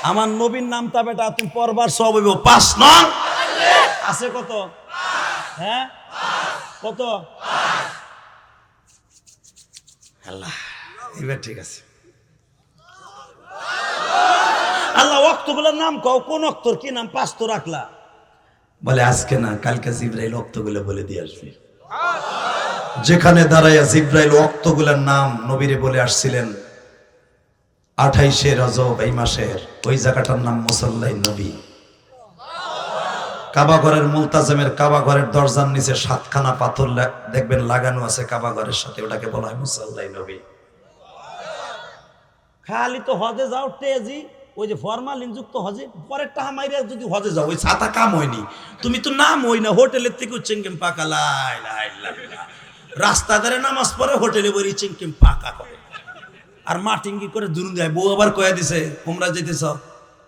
B: আমার নবীর নামটা বেটা তুমি পড়বার সব হইব। 5 নং আছে কত? হ্যাঁ কত?
A: আল্লাহ এবার ঠিক আছে।
B: আল্লাহ ওয়াক্তগুলোর নাম কও, কোন অক্তর কি নাম? 5 তো রাখলা।
A: বলে আজকে না, কালকে জিব্রাইল ওয়াক্তগুলো বলে দিয়ে আসবে। যেখানে দাঁড়াইয়া জিব্রাইল ওয়াক্তগুলোর নাম নবীরে বলে আসছিলেন 28শে রজব এই মাসের, ওই জায়গাটার নাম মুসাল্লাই নবী। কাবা ঘরের মুলতাজমের কাবা ঘরের দরজার নিচে 7খানা পাথর দেখবেন লাগানো আছে কাবা ঘরের সাথে, ওটাকে বলা হয় মুসাল্লাই নবী।
B: খালি তো হজে যাও টেজি, ওই যে ফরমালিন যুক্ত হজে, পরের টাকা মাইরে যদি হজে যাও ওই
A: ছাতা কাম হয়নি, তুমি তো নাম হই না, হোটেলের থেকে চিংকিম পাকা লাই লাই লাই, রাস্তা ধারে নামাজ পড়ে হোটেলে বলি চিংকিম পাকা করে, আর মাটিঙ্গি করে দুরুন দেয়। বউ আবার কয়ে দিছে তোমরা যেতেছ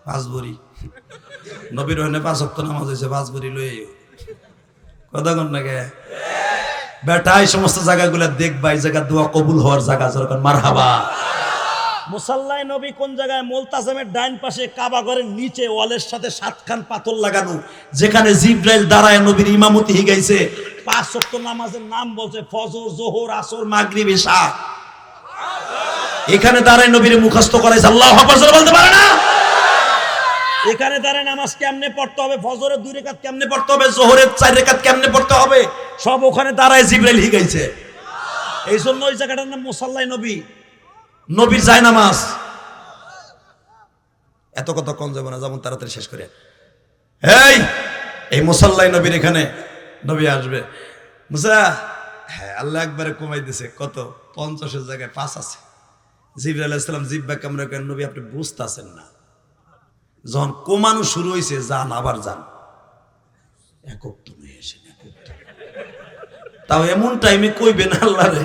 A: 5 ভরি, নবীর হইনে 5 ওয়াক্ত নামাজ হয়েছে, 5 ভরি লই কথা কন না কে বেটা। এই সমস্ত জায়গাগুলো দেখবা, এই জায়গা দোয়া কবুল হওয়ার জায়গা, যখন মারহাবা।
B: মুসাল্লাই নবী কোন জায়গায়? মুলতাজমের ডাইন পাশে কাবা ঘরের নিচে ওয়ালের সাথে 7খান পাথর লাগানো, যেখানে জিব্রাইল দাঁড়ায় নবীর ইমামতি হিগাইছে। 5 ওয়াক্ত নামাজের নাম বলছে ফজর, যোহর, আসর, মাগরিব, ইশা।
A: এখানে দাঁড়ায় নবীর মুখস্থ করাইছে, আল্লাহু আকবার বলতে পারে না?
B: এখানে দাঁড়ায় নামাজ কেমনে পড়তে হবে, ফজরের 2 রাকাত কেমনে
A: পড়তে হবে, যোহরের 4 রাকাত কেমনে পড়তে হবে, সব ওখানে দাঁড়ায় জিব্রাইল হিগাইছে।
B: এই জন্য ওই জায়গাটার নাম মুসাল্লাই নবী।
A: নবীর যায় নামাজ। এত কথা কম যাবে না, যেমন তাড়াতাড়ি শেষ করে। এই মুসাল্লাই নবীর এখানে নবী আসবে। মুসা, হ্যাঁ আল্লাহ একবারে কমাই দিছে, কত? 50-এর জায়গায় 5 আছে। জিবরাইল আলাইহিস সালাম জিব্বা কামড়ে কেন, নবী আপনি বুঝতেছেন না, যখন কমানো শুরু হয়েছে যান আবার যান, একক তুমি এসে তাও এমন টাইমে কইবেন আল্লাহ রে,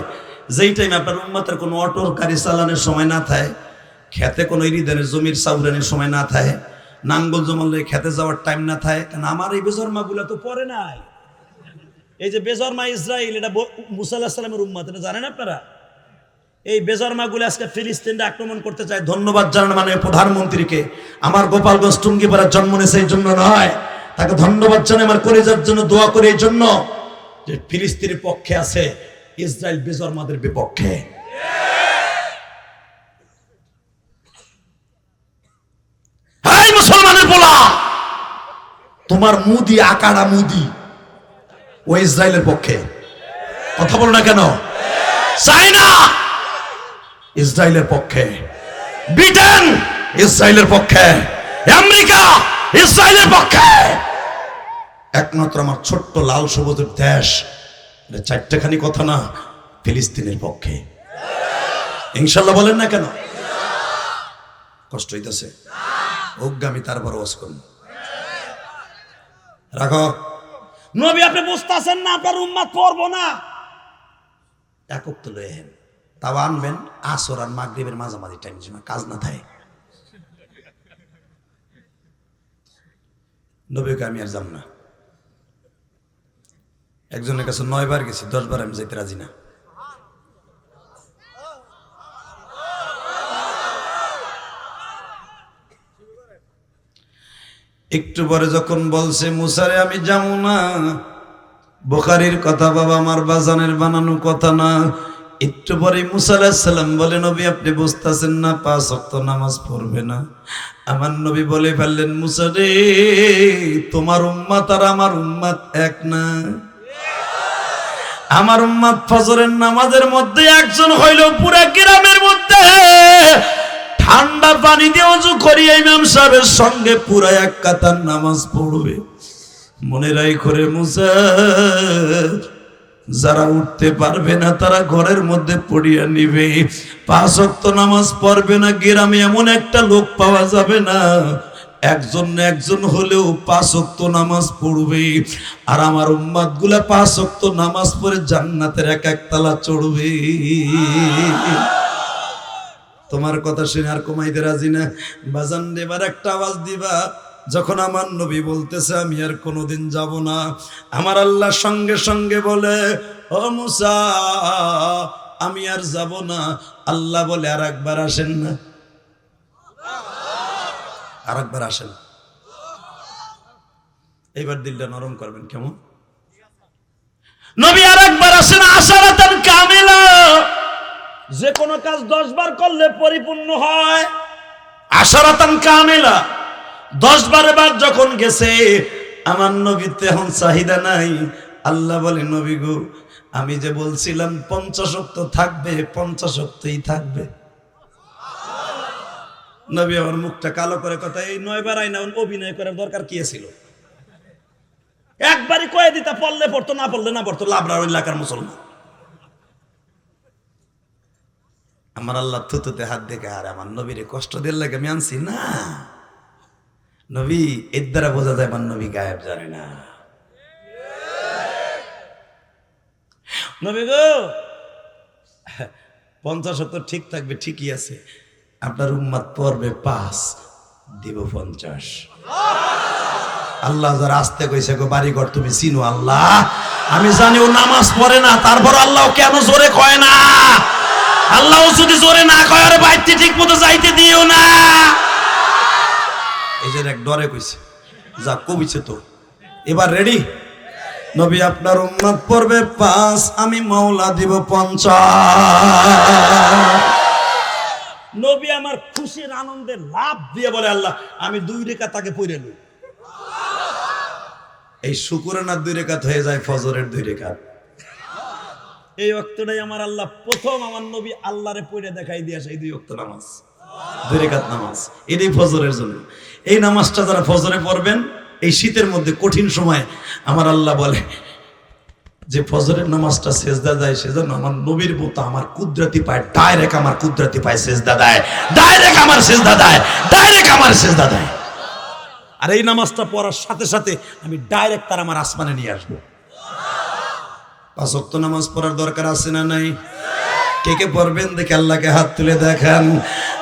A: যেই টাইমে আপনার উম্মতের কোনো অটোর গাড়ি চালানোর সময় না থাকে, খেতে কোনো ইরিদানের জমির চাউরানের সময় না থাকে, নাঙ্গল জমালে খেতে যাওয়ার টাইম না থাকে। কারণ আমার এই বেজরমাগুলো তো পরে নাই।
B: এই যে বেজরমা ইসরাইল, এটা মুসা আলাইহিস সালামের উম্মত, এটা জানেন আপনারা? এই বেজরমাগুলো আজকে ফিলিস্তিনকে আক্রমণ করতে চায়।
A: ধন্যবাদ জানান মানে প্রধানমন্ত্রীকে, আমার গোপালগঞ্জ টুঙ্গিপাড়ার জন্ম নিয়েছে এই জন্য নয়, তাকে ধন্যবাদ জানাই আমার কলিজার জন্য, দোয়া করে এই জন্য যে ফিলিস্তিনের পক্ষে আছে, ইসরায়েল বেজরমাদের বিপক্ষে। হাই মুসলমানের পোলা, তোমার মুদি আকাড়া মুদি ও ইসরায়েলের পক্ষে, কথা বলো না কেন? চায়না ইসরায়েলের পক্ষে, ব্রিটেন ইসরায়েলের পক্ষে, আমেরিকা ইসরায়েলের পক্ষে। একমাত্র আমার ছোট্ট লাল সবুজের দেশ, এটা 4টেখানি কথা না, ফিলিস্তিনের পক্ষে। ইনশাল্লাহ বলেন না কেন? কষ্ট হইতেছে? অজ্ঞামী তারপর ওয়াজ করুন, রাখো।
B: নবী আপনি বুঝতেছেন না, আপনার উম্মত পড়বো না।
A: একক তো লয়েন, তাও আনবেন আসর আর মাগরিবের মাঝামাঝি টাইম, কাজ না থাকে। নবীকে আমি আর যাব না। একজনের কাছে 9 বার গেছি, 10 বার আমি যেতে রাজি না। একটু পরে যখন বলছে মুসারে আমি যাবো না, বুখারীর কথা বাবা, আমার বাজানের বানানো কথা না, একটু পরে মুসা আলাইহিস সালাম বলে, নবী আপনি বুঝতেছেন না 5 ওয়াক্ত নামাজ পড়বে না? আমার নবী বলে ফেললেন, মুসা রে, তোমার উম্মত আর আমার উম্মত এক না। আমার উম্মত ফজরের নামাজের মধ্যে একজন হইল পুরা গ্রামের মধ্যে ঠান্ডা পানি দিয়ে ওযু করিয়ে ইমাম সাহেবের সঙ্গে পুরা এক কাতার নামাজ পড়বে। মনে রাখো রে মুসা, যারা উঠতে পারবে না তারা ঘরের মধ্যে পড়িয়া নিবে। 5 ওয়াক্ত নামাজ পড়বে না, গ্রামে এমন একটা লোক পাওয়া যাবে না একজন হলেও 5 ওয়াক্ত নামাজ পড়বে। আর আমার উম্মত গুলা 5 ওয়াক্ত নামাজ পড়ে জান্নাতের এক একতলা চড়বে। তোমার কথা শুনে আর কমাইতে রাজি না। বাজান এবার একটা আওয়াজ দিবা, যখন আমার নবী বলতেছে আমি আর কোনোদিন যাব না, আমার আল্লাহ সঙ্গে সঙ্গে বলে, ও মুসা আমি আর যাব না। আল্লাহ বলে, আর একবার আসেন না, আর একবার আসেন। এইবার দিলটা নরম করবেন কেমন? নবী আর একবার আসেন, আশারাতান কামিলা।
B: যে কোনো কাজ 10 বার করলে পরিপূর্ণ হয়।
A: আশারাতান কামিলা, 10 বার যখন গেছে আমার নবীতে এখন চাহিদা নাই। আল্লাহ বলে, নবী গো আমি যে বলছিলাম 50 ওয়াক্ত থাকবে, 50 ওয়াক্তই থাকবে। নবী আমার মুখটা কালো করে কথা, এই 9 বার আইনা অভিনয় করার দরকার কি ছিল?
B: একবারই কয়ে দিতা, পড়লে পড়তো, না পড়লে না পড়তো,
A: লাবরা এলাকার মুসলমান। আমার আল্লাহ থুতুতে হাত দেখে, আর আমার নবীরে কষ্ট দিল লাগে আমি আনছি না। নবী এর দ্বারা বোঝা যায় আমার নবী গায়েব জানে না।
B: নবী গো
A: 50 ওয়াক্ত ঠিক থাকবে, ঠিকই আছে। আপনার উম্মত পড়বে 5, দিব 50। আল্লাহ যারা আসতে কইছে গো বাড়িঘর তুমি চিনো আল্লাহ, আমি জানি ও নামাজ পড়ে না, তারপর আল্লাহ কেন জোরে কয় না? আল্লাহ যদি জোরে না কয়, আরে বাইতে ঠিক মতো যাইতে দিও না। এই যে এক ডরে কইছে, যা কবিছে তো। এবার রেডি? নবী আপনার উম্মত পড়বে 5, আমি মাওলা দিব 50।
B: নবী আমার খুশির আনন্দে লাভ দিয়ে বলে, আল্লাহ আমি 2 রাকাত তাকে পড়ে লই।
A: এই শুকুরে না 2 রাকাত হয়ে যায় ফজরের 2 রাকাত।
B: এই ওয়াক্তটাই আমার আল্লাহ প্রথম আমার নবী আল্লাহরে পড়ে দেখাই দিয়ে আসে, এই 2 ওয়াক্ত নামাজ,
A: 2 রাকাত নামাজ। এটাই ফজরের জন্য। এই নামাজটা যারা ফজরে পড়বেন এই শীতের মধ্যে কঠিন সময়, আমার আল্লাহ বলে যে ফজরের নামাজটা সেজদা দেয়, সেজন্য আমার নবীর মতো আমার কুদরতি পায়, ডাইরেক্ট আমার কুদরতি পায় সেজদা দেয়, ডাইরেক্ট আমার সেজদা দেয়, ডাইরেক্ট আমার সেজদা দেয়। আর এই নামাজটা পড়ার সাথে সাথে আমি ডাইরেক্ট তার আমার আসমানে নিয়ে আসবো। 5 ওয়াক্ত নামাজ পড়ার দরকার আছে না নাই? কে কে পড়বেন দেখে আল্লাহকে হাত তুলে দেখান।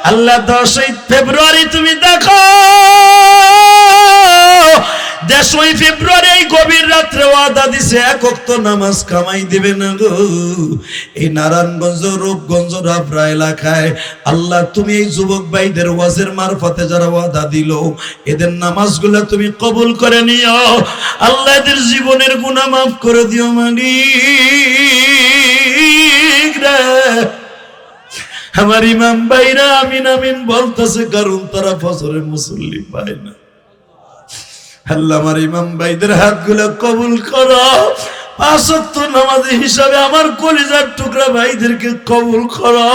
A: আল্লাহ 10 ফেব্রুয়ারি তুমি দেখো, 10 ফেব্রুয়ারি এই গভীর রাত্রে ওয়াদা দিছে 1 ওয়াক্ত নামাজ কামাই দিবে না গো। এই নারায়ণগঞ্জ, রূপগঞ্জ, রাবরা এলাকায় আল্লাহ তুমি এই যুবক ভাইদের ওয়াজের মারফতে যারা ওয়াদা দিল, এদের নামাজগুলো তুমি কবুল করে নিও। আল্লাহ এদের জীবনের গুনাহ মাফ করে দিও মালিক রে। আমার ইমাম ভাইরা আমিন আমিন বলতেছে, কারণ তারা ফজরের মুসল্লি পায় না। আল্লাহ আমার ইমাম ভাইদের হাতগুলো কবুল করো। 5 ওয়াক্ত নামাজি হিসাবে আমার কলিজার টুকরা ভাইদেরকে কবুল করো।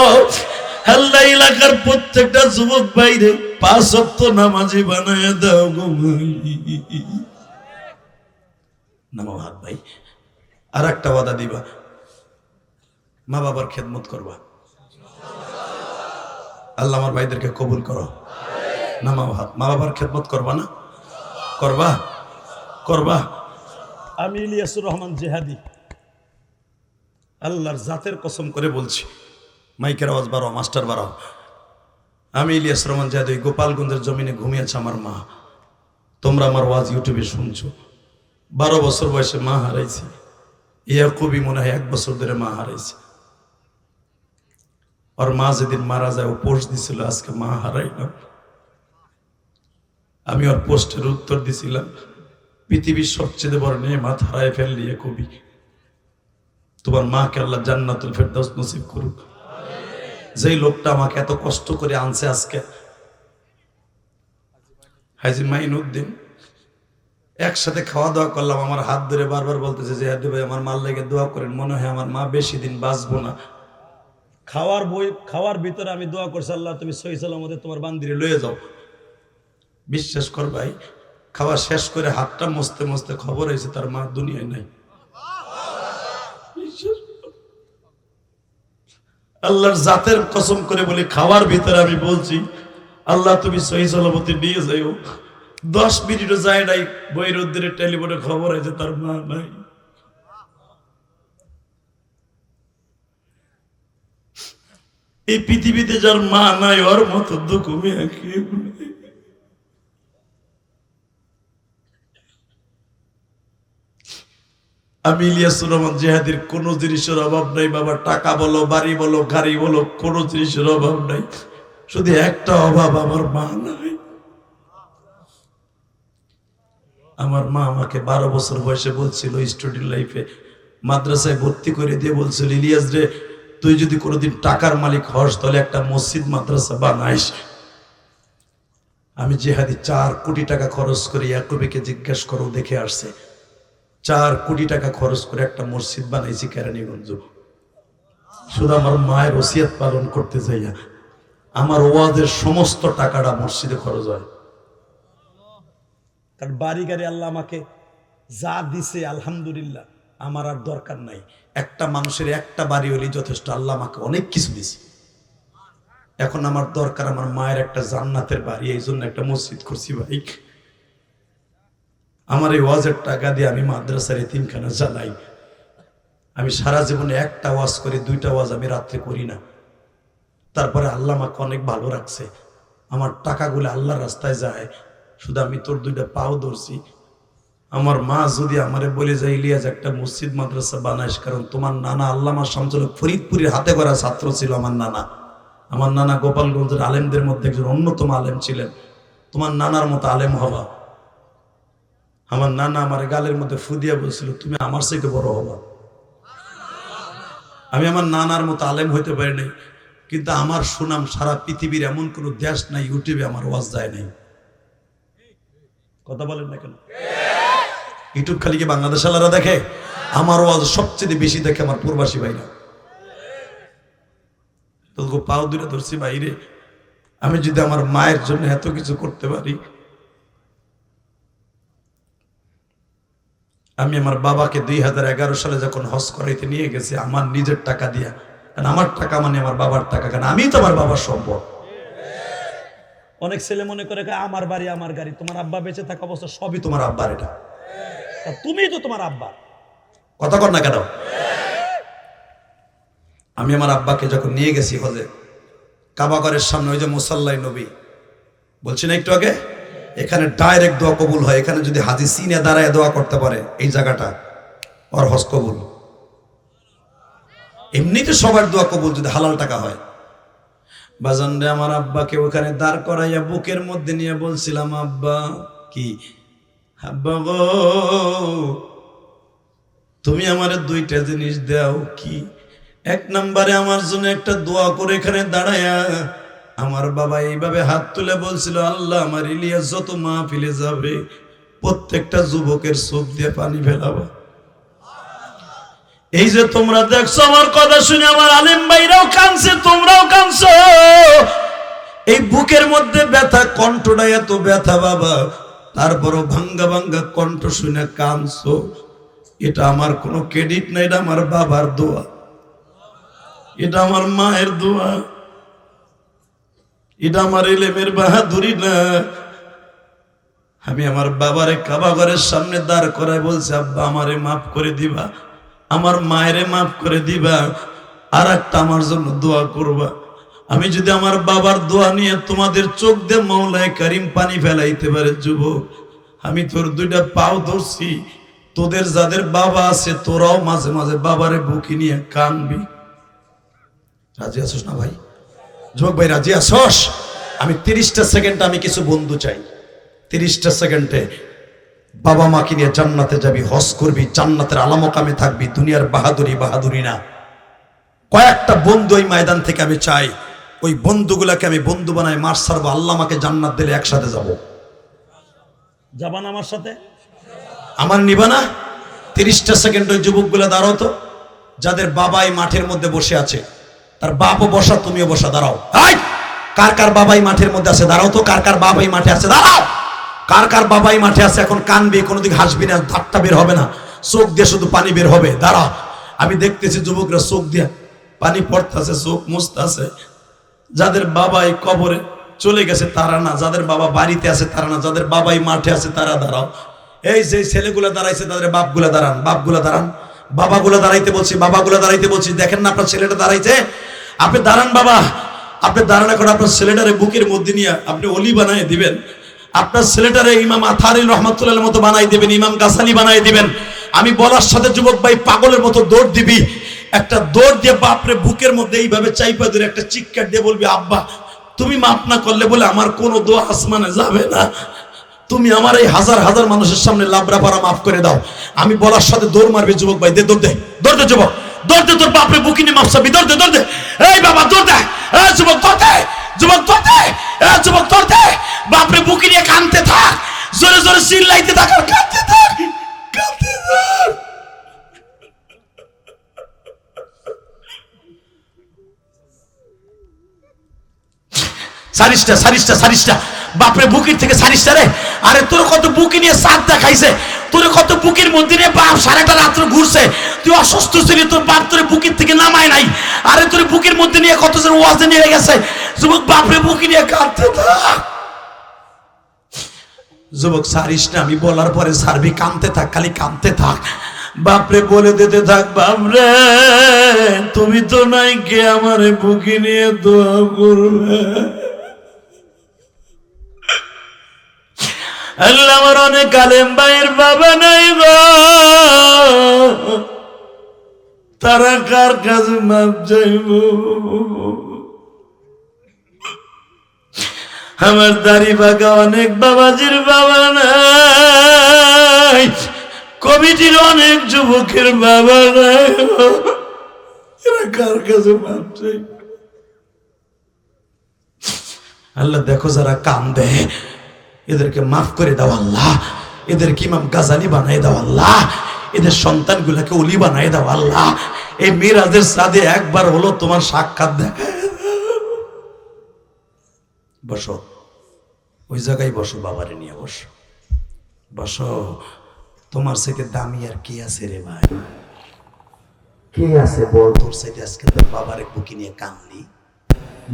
A: আল্লাহ এলাকার প্রত্যেকটা যুবক ভাইরে 5 ওয়াক্ত নামাজি বানায় দাও গো ভাই। নামাও হাত ভাই। আর একটা ওয়াদা দিবা, মা বাবার খেদমত করবা। আল্লাহ আমার ভাইদেরকে কবুল করো। নামাও হাত। মা বাবার খেদমত করবা না? করবা? করবা?
B: আমি ইলিয়াসুর রহমান জেহাদি
A: আল্লাহর জাতের কসম করে বলছি, মাইকের আওয়াজ বাড়াও, মাস্টার বাড়াও। আমি ইলিয়াসুর রহমান জেহাদি গোপালগঞ্জের জমিনে ঘুমিয়েছে আমার মা। তোমরা আমার ওয়াজ ইউটিউবে শুনছো। 12 বছর বয়সে মা হারাইছি। ইয়াকুবই মনে হয় 1 বছর ধরে মা হারাইছে। আর মা যেদিন মারা যায় ও পোস্ট দিছিল, আজকে মা হারাইলাম। আমি ওর পোস্টের উত্তর দিছিলাম, পৃথিবীর সবচেয়ে বড় নেয়ামত হারায় ফেললি কবি। তোমার মাকে আল্লাহ জান্নাতুল ফেরদাউস নসিব করুক। যেই লোকটা আমাকে এত কষ্ট করে আনছে আজকে, হাজি মাইনুদ্দিন, একসাথে খাওয়া দাওয়া করলাম, আমার হাত ধরে বারবার বলতেছে যে হাদি ভাই আমার মার লেগে দোয়া করেন, মনে হয় আমার মা বেশি দিন বাঁচবো না। খাওয়ার ভিতরে আমি দোয়া করছি, আল্লাহ তুমি সহি সালামতে তোমার বান্দিরে লয়ে যাও। বিশ্বাস কর ভাই, খাওয়া শেষ করে হাতটা মস্তে মস্তে খবর হয়েছে তার মা দুনিয়ায় নাই। আল্লাহর জাতের কসম করে বলি, খাওয়ার ভিতরে আমি বলছি আল্লাহ তুমি সহি সালামতে নিয়ে যাও। 10 মিনিটও যায় নাই, বৈরুদ্দের টেলিফোনে খবর হয়েছে তার মা নাই। এই পৃথিবীতে যার মা নাই ওর মতো দুঃখ মেয়ে কেউ নেই। আমি ইলিয়াসুর রহমান জিহাদির কোনো জিনিসের অভাব নাই বাবা, টাকা বলো, বাড়ি বলো, গাড়ি বলো, কোনো জিনিসের অভাব নাই, শুধু একটা অভাব, আমার মা নাই। আমার মা আমাকে 12 বছর বয়সে বলছিল, স্টুডেন্ট লাইফে মাদ্রাসায় ভর্তি করে দিয়ে বলছিল, ইলিয়াস রে তুই যদি কোনোদিন টাকার মালিক হস তাহলে একটা মসজিদ মাদ্রাসা বানাইস। আমি জিহাদি 4 কোটি টাকা খরচ করে ইয়াকুবিকে জিজ্ঞেস করো দেখে আসছে, 4 কোটি টাকা খরচ করে একটা মসজিদ বানাইছি কেরানীগঞ্জ। শুধু আমার মায়ের ওসিয়ত পালন করতে যাইয়া আমার ওয়াজের সমস্ত টাকাটা মসজিদে খরচ হয়। কারণ বাড়ি গাড়ি আল্লাহ আমাকে যা দিছে আলহামদুলিল্লাহ, আমার আর দরকার নাই। একটা মানুষের একটা বাড়ি হলেই যথেষ্ট, আল্লাহ আমাকে অনেক কিছু দিছে। এখন আমার দরকার আমার মায়ের একটা জান্নাতের বাড়ি, এই জন্য একটা মসজিদ করছি ভাই। আমার এই ওয়াজের টাকা দিয়ে আমি মাদ্রাসার এতিমখানা চালাই। আমি সারা জীবনে একটা ওয়াজ করি, 2টা ওয়াজ আমি রাত্রে করি না। তারপরে আল্লাহ আমাকে অনেক ভালো রাখছে, আমার টাকাগুলো আল্লাহর রাস্তায় যায়। শুধু আমি তোর 2টা পাও ধরছি। আমার মা যদি আমারে বলে যায় ইলিয়াস একটা মসজিদ মাদ্রাসা বানাইস, কারণ তোমার নানা আল্লামা শামসুল হক ফরিদপুরের হাতে গড়া ছাত্র ছিল আমার নানা গোপালগঞ্জের আলেমদের মধ্যে একজন অন্যতম আলেম ছিলেন, তোমার নানার মতো আলেম হবা। আমার নানা আমার গালের মধ্যে ফুদিয়া বলছিল তুমি আমার চাইতে বড় হবা। আমি আমার নানার মতো আলেম হইতে পারি নাই, কিন্তু আমার সুনাম সারা পৃথিবীর এমন কোন দেশ নাই ইউটিউবে আমার ওয়াজ যায় নাই। কথা বলেন না কেন? ইউটিউব খালি কি বাংলাদেশ আলারা দেখে? আমার ওয়াজ সবচেয়ে বেশি দেখে আমার প্রবাসী ভাইরা। তো পাও 2টা ধরছি বাইরে, আমি যদি আমার মায়ের জন্য এত কিছু করতে পারি, আমি আমার বাবাকে 2011 সালে যখন হজ করাইতে নিয়ে গেছি আমার নিজের টাকা দিয়া, কারণ আমার টাকা মানে আমার বাবার টাকা, কারণ আমি তো আমার বাবার সম্পদ। অনেক ছেলে মনে করে আমার বাড়ি আমার গাড়ি, তোমার আব্বা বেঁচে থাকা অবস্থা সবই তোমার আব্বার, এটা তুমি তো তোমার আব্বা। কথা কর না কেন? আমি আমার আব্বাকে যখন নিয়ে গেছি হজে, কাবাগরের সামনে ওই যে মুসাল্লাই নবী বলছি না একটু আগে, এখানে ডাইরেক্ট দোয়া কবুল হয়। এখানে যদি হাজি সিনে দাঁড়ায় দোয়া করতে পারে এই জায়গাটা, ওর হজ কবুল। এমনিতে সবার দোয়া কবুল যদি হালাল টাকা হয়। বাজান রে, আমার আব্বাকে ওখানে দাঁড় করাইয়া বুকের মধ্যে নিয়ে বলছিলাম, আব্বা কি আব্বা গো, তুমি আমারে 2টা জিনিস দাও। কি? 1 নম্বরে আমার জন্য একটা দোয়া করে এখানে দাঁড়ায়া আমার বাবা এইভাবে হাত তুলে বলছিল, আল্লাহ আমার ইলিয়াস যত মাহফিলে যাবে প্রত্যেকটা যুবকের চোখ দিয়ে পানি ফেলাবা। এই যে তোমরা দেখছো আমার কথা শুনে আমার আলেম ভাইরাও কাঁদছে, তোমরাও কাঁদছো। এই বুকের মধ্যে ব্যথা, কণ্ঠটা এত ব্যথা বাবা, তারপরও ভাঙ্গা ভাঙ্গা কণ্ঠ শুনে কাঁদছো। এটা আমার কোনো ক্রেডিট না, এটা আমার বাবার দোয়া, এটা আমার মায়ের দোয়া, এটা আমার এলেমের বাহাদুরি না। আমি আমার বাবারে কাবাগরের সামনে দাঁড় করায় বলছি, আব্বা আমারে মাফ করে দিবা, আমার মায়েরে মাফ করে দিবা, আর একটা আমার জন্য দোয়া করবা। আমি যদি আমার বাবার দোয়া নিয়ে তোমাদের চোখ দিয়ে মাওলায়ে কারীম পানি ফেলাইতে পারে যুবক, আমি তোর 2টা পাও ধরছি। তোদের যাদের বাবা আছে তোরাও মাঝে মাঝে বাবারে বুকে নিয়ে কানবি। রাজি আছিস না ভাই? যুবক ভাই রাজি আছস? আমি 30টা সেকেন্ড আমি কিছু বন্ধু চাই, 30টা সেকেন্ডে বাবা মাকে নিয়ে জান্নাতে যাবি, হজ করবি, জান্নাতের আলামকামে থাকবি, দুনিয়ার বাহাদুরি না। কয়েকটা বন্ধু ওই ময়দান থেকে আমি চাই, ওই বন্ধুগুলাকে আমি বন্ধু বানাই মার সারবো, আল্লাহ আমাকে জান্নাত দিলে একসাথে যাব।
B: যাবান আমার সাথে?
A: আমার নিবা না? 30টা সেকেন্ড ওই যুবকগুলা দাঁড়াও তো, যাদের বাবা এই মাঠের মধ্যে বসে আছে, তার বাপও বসা, তুমিও বসা, দাঁড়াও। কার কার বাবাই মাঠের মধ্যে আছে দাঁড়াও তো, কার কার বাবাই মাঠে আছে দাঁড়াও, কার কার বাবাই মাঠে আছে। এখন কানবি, কোনোদিন হাসবি না, ধাক্কা বের হবে না, চোখ দিয়ে শুধু পানি বের হবে। দাঁড়াও, আমি দেখতেছি যুবকরা চোখ দিয়ে পানি পড়তেছে, চোখ মুছতেছে। যাদের বাবাই কবরে চলে গেছে তারা না, যাদের বাবা বাড়িতে আছে তারা না, যাদের বাবাই মাঠে আছে তারা দাঁড়াও। এই যে ছেলেগুলা দাঁড়াইছে তাদের বাপগুলা দাঁড়ান, বাপগুলা দাঁড়ান, বাবাগুলা দাঁড়াইতে বলছি, বাবাগুলা দাঁড়াইতে বলছি। দেখেন না আপনার ছেলেটা দাঁড়াইছে, আপনি দাঁড়ান বাবা, আপনি দাঁড়ান। এখন আপনার ছেলেটারে বুকের মধ্যে নিয়ে আপনি অলি বানায় দিবেন, আপনার ছেলেটারে ইমাম আথারির রহমাতুল্লাহ মতো বানাই দিবেন, ইমাম গাসালি বানাই দিবেন। আমি বলার সাথে যুবক ভাই পাগলের মতো দৌড় দিবি, একটা দৌড় দিয়ে বাপরে বুকের মধ্যে এইভাবে চাইপা ধরে একটা চিৎকার দিয়ে বলবি, আব্বা তুমি মাফ না করলে বলে আমার কোনো দোয়া আসমানে যাবে না, তুমি আমার এই হাজার হাজার মানুষের সামনে লাবরা পারা মাফ করে দাও। আমি বলার সাথে দৌড় মারবে যুবক ভাই, দে দৌড় দে, দৌড় দে যুবক, দৌড় দে, তোর বাপরে বুকি নিয়ে মাফ চাবি, দৌড় দে, দৌড় দে, এই বাবা দৌড় দে, এই যুবক দৌড় দে, যুবক দৌড় দে, এই যুবক দৌড় দে, বাপরে বুকি নিয়ে কাঁদতে থাক, জোরে জোরে চিল্লাইতে থাক আর কাঁদতে থাক, কাঁদতে থাক। সারিসটা বাপরে বুকির থেকে সারিসটা রে। আরে তোর কত বুকি নিয়ে সাত দেখাইছে, তোর কত বুকির মধ্যে নিয়ে বাপ সারাটা রাত্র ঘুরছে, তুই অসুস্থ ছিলি, তোর বাপ তোর বুকির থেকে নামায় নাই। আরে তোর বুকির মধ্যে নিয়ে কত জন ওয়াজে নিয়ে গেছে, যুবক বাপরে বুকি নিয়ে কাঁদতে থাক। যুবক সারিস না, আমি বলার পরে সারবি, কাঁদতে থাক, খালি কাঁদতে থাক, বাপরে বলে দিতে থাক, বাপরে তুমি তো নাই, কে আমার বুকি নিয়ে দোয়া করবে। আল্লাহ আমার অনেক আলেম ভাইয়ের বাবা নাই গো, তারা কার কাছে মাপ চাইব? আমার দাড়ি বাঁকা অনেক বাবাজির বাবা নাই, কমিটির অনেক যুবকের বাবা নাই, এরা কার কাছে মাপ চাইব? আল্লাহ দেখো যারা কান্দে এদেরকে মাফ করে দাও আল্লাহ, এদেরকে ইমাম গাজালি বানাই দাও আল্লাহ, এদের সন্তানগুলাকে ওলি বানাই দাও আল্লাহ। এই মিরাজের সাথে একবার হলো তোমার সাক্ষাৎ দেখা। বসো, ওই জায়গায় বসো, বাবারে নিয়ে বসো, বসো। তোমার সাথে দামি আর কি আছে রে ভাই? কে আছে বল তোর সাথে? আজকে তোর বাবারে বুকি নিয়ে কানলি,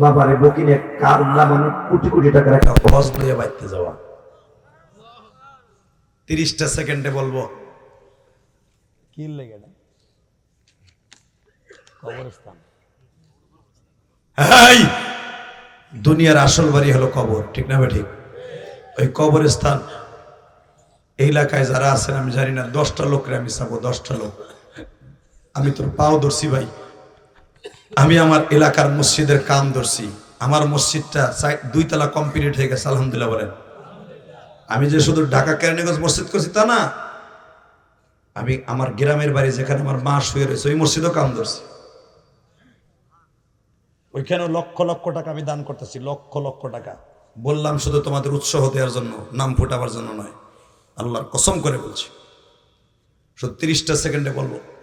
A: বাবারে বুকি নিয়ে কান্না মানে কোটি কোটি টাকার একটা হজ লইয়া বাইতে যাওয়া। 30টা সেকেন্ডে বলবো
B: কি লেগে না কবরস্থান।
A: এই দুনিয়ার আসল বাড়ি হলো কবর, ঠিক না ঠিক? ওই কবরস্থান এই এলাকায় যারা আছেন আমি জানি না, 10টা লোকরে আমি চাবো, 10টা লোক। আমি তোর পাও ধরছি ভাই, আমি আমার এলাকার মসজিদের কাম ধরছি। আমার মসজিদটা 2 তলা কমপ্লিট হয়ে গেছে, আলহামদুলিল্লাহ বলেন। আমি যে শুধু ঢাকা কেরানীগঞ্জ মসজিদ করছি তা না, আমি আমার গ্রামের বাড়ি যেখানে আমার মা শুয়ে রয়েছে ওই মসজিদও কাম ধরছি।
B: ওইখানে লক্ষ লক্ষ টাকা আমি দান করতেছি, লক্ষ লক্ষ টাকা।
A: বললাম শুধু তোমাদের উৎসাহ দেওয়ার জন্য, নাম ফুটাবার জন্য নয়, আল্লাহর কসম করে বলছি। শুধু 30টা সেকেন্ডে বলবো।